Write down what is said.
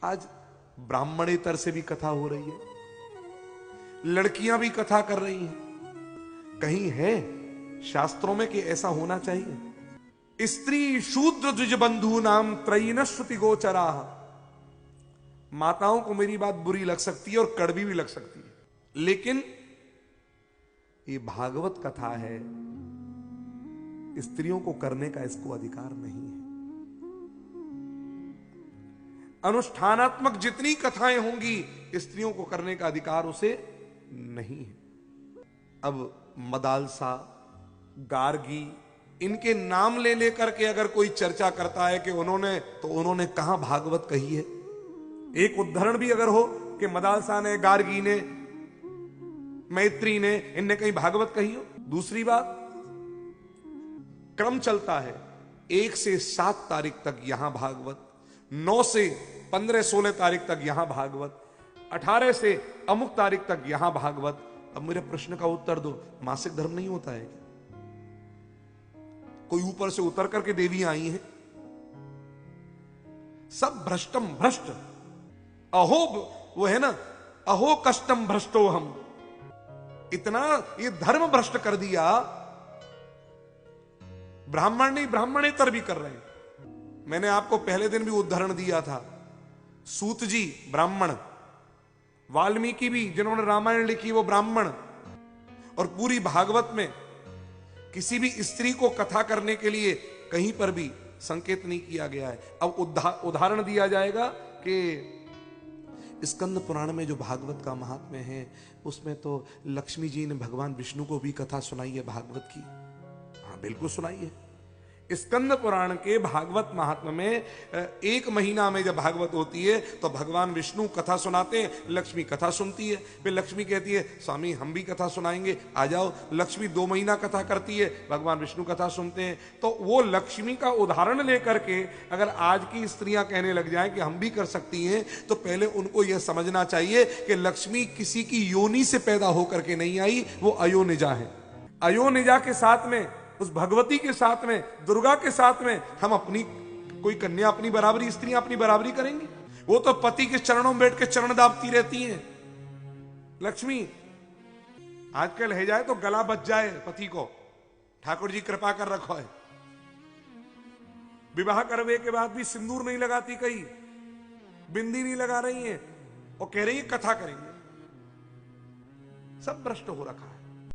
आज ब्राह्मणेतर से भी कथा हो रही है, लड़कियां भी कथा कर रही हैं। कहीं है शास्त्रों में कि ऐसा होना चाहिए? स्त्री शूद्र द्विज बंधु नाम त्रयीन श्रुति गोचरा। माताओं को मेरी बात बुरी लग सकती है और कड़वी भी लग सकती है, लेकिन ये भागवत कथा है, स्त्रियों को करने का इसको अधिकार नहीं है। अनुष्ठानात्मक जितनी कथाएं होंगी स्त्रियों को करने का अधिकार उसे नहीं है। अब मदालसा, गार्गी, इनके नाम ले लेकर के अगर कोई चर्चा करता है कि उन्होंने कहां भागवत कही है, एक उदाहरण भी अगर हो कि मदालसा ने, गार्गी ने, मैत्री ने, इनने कहीं भागवत कही हो। दूसरी बात, क्रम चलता है 1 से 7 तारीख तक यहां भागवत, 9 से 15-16 तारीख तक यहां भागवत, 18 से अमुक तारीख तक यहां भागवत। अब मेरे प्रश्न का उत्तर दो, मासिक धर्म नहीं होता है क्या? कोई ऊपर से उतर करके देवियां आई हैं? सब भ्रष्टम भ्रष्ट, अहो वो है ना, अहो कष्टम भ्रष्टो हम। इतना ये धर्म भ्रष्ट कर दिया, ब्राह्मण नहीं ब्राह्मणेतर भी कर रहे हैं। मैंने आपको पहले दिन भी उदाहरण दिया था, सूत जी ब्राह्मण, वाल्मीकि भी जिन्होंने रामायण लिखी वो ब्राह्मण, और पूरी भागवत में किसी भी स्त्री को कथा करने के लिए कहीं पर भी संकेत नहीं किया गया है। अब उदाहरण दिया जाएगा कि स्कंद पुराण में जो भागवत का महात्म्य है उसमें तो लक्ष्मी जी ने भगवान विष्णु को भी कथा सुनाई है भागवत की। हाँ बिल्कुल सुनाई है। स्कंद पुराण के भागवत महात्म्य में 1 महीना में जब भागवत होती है तो भगवान विष्णु कथा सुनाते हैं, लक्ष्मी कथा सुनती है। फिर लक्ष्मी कहती है स्वामी हम भी कथा सुनाएंगे, आ जाओ। लक्ष्मी 2 महीना कथा करती है, भगवान विष्णु कथा सुनते हैं। तो वो लक्ष्मी का उदाहरण लेकर के अगर आज की स्त्रियां कहने लग जाएं कि हम भी कर सकती हैं, तो पहले उनको यह समझना चाहिए कि लक्ष्मी किसी की योनि से पैदा होकर के नहीं आई, वो अयोनिजा है। अयोनिजा के साथ में, उस भगवती के साथ में, दुर्गा के साथ में हम अपनी कोई कन्या अपनी बराबरी, स्त्रियां अपनी बराबरी करेंगी? वो तो पति के चरणों में बैठ के चरण दाबती रहती हैं। लक्ष्मी आजकल है जाए तो गला बच जाए पति को, ठाकुर जी कृपा कर रखो है। विवाह करने के बाद भी सिंदूर नहीं लगाती, कहीं बिंदी नहीं लगा रही है और कह रही है कथा करेंगे। सब भ्रष्ट हो रखा है।